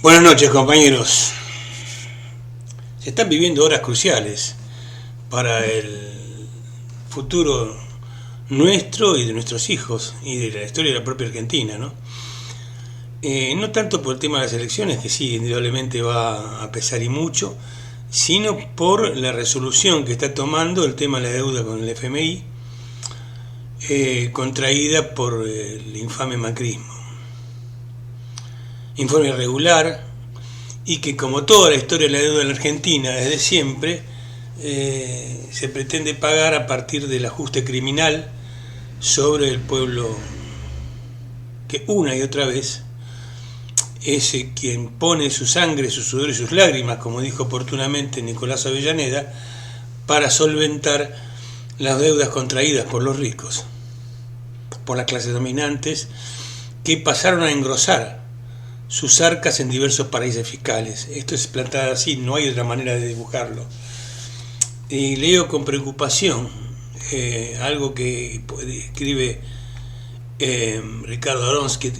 Buenas noches, compañeros. Se están viviendo horas cruciales para el futuro nuestro y de nuestros hijos y de la historia de la propia Argentina, ¿no? No tanto por el tema de las elecciones, que sí, indudablemente va a pesar y mucho, sino por la resolución que está tomando el tema de la deuda con el FMI, contraída por el infame macrismo. Informe irregular y que, como toda la historia de la deuda en la Argentina desde siempre, se pretende pagar a partir del ajuste criminal sobre el pueblo que una y otra vez es quien pone su sangre, su sudor y sus lágrimas, como dijo oportunamente Nicolás Avellaneda, para solventar las deudas contraídas por los ricos, por las clases dominantes, que pasaron a engrosar sus arcas en diversos paraísos fiscales. Esto es plantado así, no hay otra manera de dibujarlo. Y leo con preocupación algo que escribe Ricardo Aronsky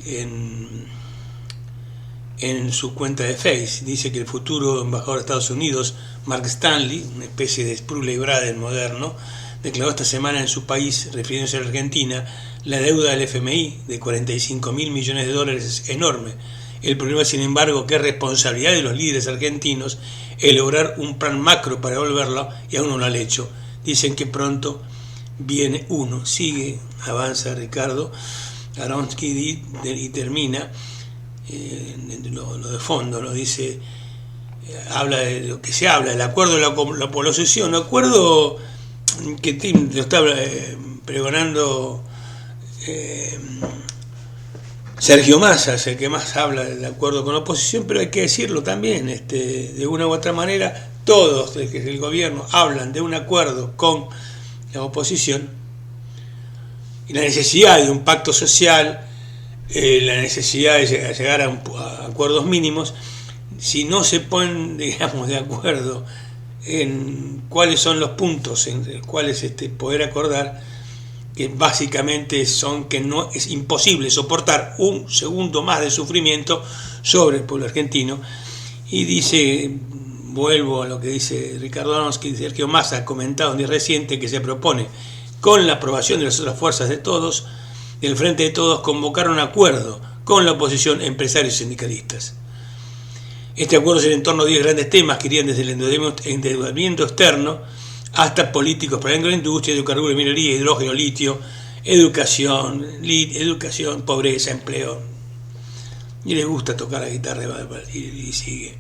en su cuenta de Face. Dice que el futuro embajador de Estados Unidos, Mark Stanley, una especie de Sproul y Braden moderno, declaró esta semana en su país, refiriéndose a la Argentina, la deuda del FMI de 45.000 millones de dólares es enorme. El problema, sin embargo, que es responsabilidad de los líderes argentinos el lograr un plan macro para devolverlo, y aún no lo han hecho. Dicen que pronto viene uno. Sigue, avanza Ricardo Aronsky y termina lo de fondo, ¿no? Dice, habla de lo que se habla, el acuerdo de la oposición, un acuerdo que lo está pregonando Sergio Massa, es el que más habla del acuerdo con la oposición, pero hay que decirlo también, de una u otra manera, todos desde el gobierno hablan de un acuerdo con la oposición y la necesidad de un pacto social, la necesidad de llegar a acuerdos mínimos. Si no se ponen, digamos, de acuerdo en cuáles son los puntos en los cuales poder acordar, que básicamente son que no es imposible soportar un segundo más de sufrimiento sobre el pueblo argentino. Y dice, vuelvo a lo que dice Ricardo Aronsky, Sergio Massa ha comentado en día reciente que se propone, con la aprobación de las otras fuerzas de todos, del Frente de Todos, convocar un acuerdo con la oposición, empresarios y sindicalistas. Este acuerdo es en torno a 10 grandes temas que irían desde el endeudamiento externo hasta políticos para la industria, hidrocarburos, minería, hidrógeno, litio, educación, pobreza, empleo. Y les gusta tocar la guitarra y sigue.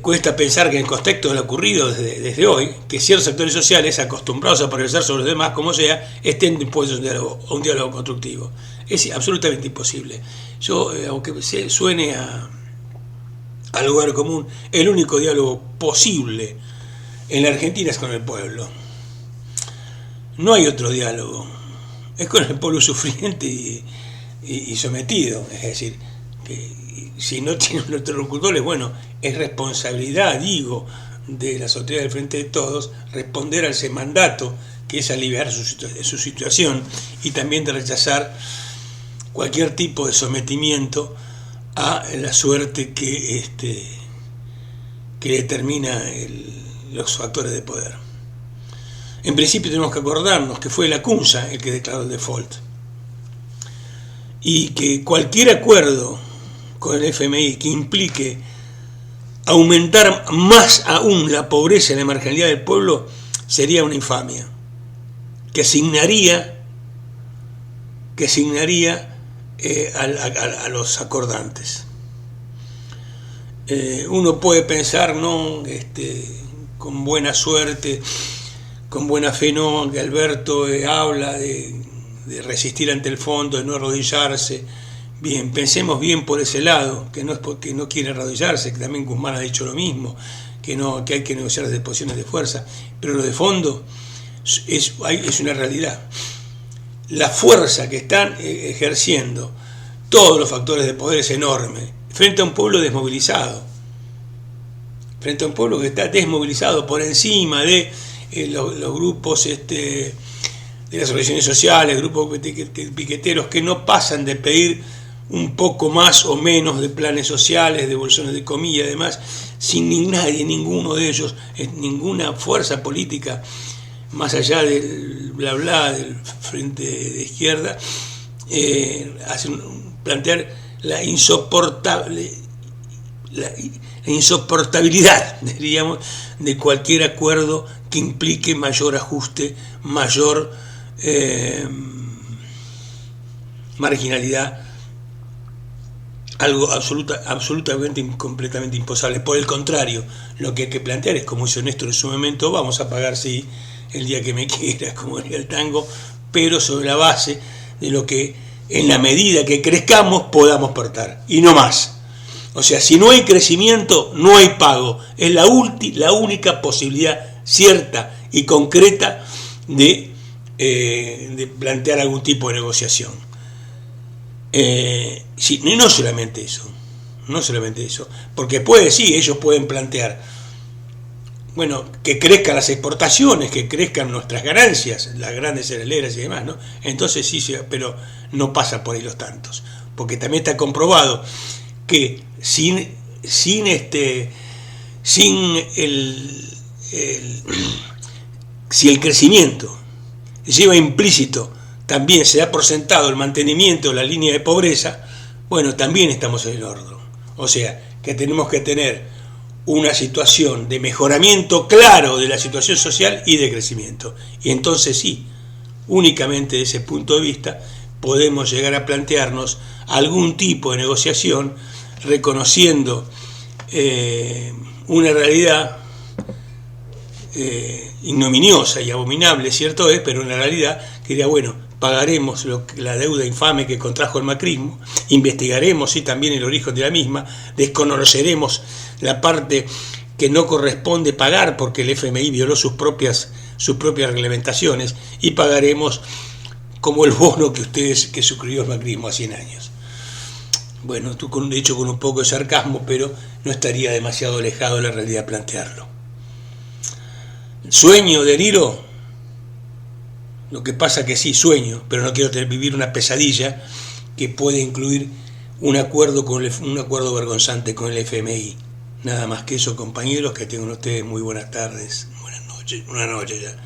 Cuesta pensar que en el contexto de lo ocurrido desde hoy, que ciertos sectores sociales, acostumbrados a progresar sobre los demás como sea, estén dispuestos a un diálogo constructivo. Es absolutamente imposible. Yo, aunque suene al lugar común, el único diálogo posible en la Argentina es con el pueblo. No hay otro diálogo. Es con el pueblo sufriente y sometido. Es decir, que si no tienen interlocutores, bueno, es responsabilidad, digo, de las autoridades del Frente de Todos responder a ese mandato, que es aliviar su situación, y también de rechazar cualquier tipo de sometimiento a la suerte que determina los factores de poder. En principio tenemos que acordarnos que fue la CUNSA el que declaró el default, y que cualquier acuerdo con el FMI que implique aumentar más aún la pobreza y la marginalidad del pueblo sería una infamia, que asignaría a los acordantes. Uno puede pensar, ¿no?, con buena suerte, con buena fe, no, que Alberto habla de resistir ante el fondo, de no arrodillarse. Bien, pensemos bien por ese lado, que no es porque no quiere arrodillarse, que también Guzmán ha dicho lo mismo, que hay que negociar desde posiciones de fuerza, pero lo de fondo es una realidad. La fuerza que están ejerciendo todos los factores de poder es enorme, frente a un pueblo desmovilizado, frente a un pueblo que está desmovilizado por encima de los grupos de las organizaciones sociales, grupos piqueteros que no pasan de pedir un poco más o menos de planes sociales, devoluciones de comida y demás, sin nadie, ninguno de ellos, ninguna fuerza política, más allá del bla bla del frente de izquierda, plantear la insoportabilidad, diríamos, de cualquier acuerdo que implique mayor ajuste, mayor marginalidad, algo absolutamente completamente imposible. Por el contrario, lo que hay que plantear es, como hizo Néstor en su momento, vamos a pagar, sí, el día que me quieras, como diría el tango, pero sobre la base de lo que en la medida que crezcamos podamos aportar, y no más. O sea, si no hay crecimiento, no hay pago. Es la única posibilidad cierta y concreta de plantear algún tipo de negociación. Sí, y no solamente eso, porque ellos pueden plantear, bueno, que crezcan las exportaciones, que crezcan nuestras ganancias, las grandes cerealeras y demás, ¿no? Entonces sí, pero no pasa por ahí los tantos, porque también está comprobado que si el crecimiento lleva implícito, también se da por sentado el mantenimiento de la línea de pobreza, bueno, también estamos en el horno. O sea, que tenemos que tener una situación de mejoramiento claro de la situación social y de crecimiento. Y entonces sí, únicamente desde ese punto de vista podemos llegar a plantearnos algún tipo de negociación reconociendo una realidad ignominiosa y abominable, cierto es, pero una realidad que diría, bueno, pagaremos la deuda infame que contrajo el macrismo, investigaremos sí, también el origen de la misma, desconoceremos la parte que no corresponde pagar porque el FMI violó sus propias reglamentaciones, y pagaremos como el bono que suscribió el macrismo a 100 años. Bueno, dicho con un poco de sarcasmo, pero no estaría demasiado alejado de la realidad plantearlo. ¿Sueño, deliro? Lo que pasa que sí, sueño, pero no quiero vivir una pesadilla que puede incluir un acuerdo vergonzante con el FMI. Nada más que eso, compañeros, que tengan ustedes muy buenas tardes, buenas noches ya.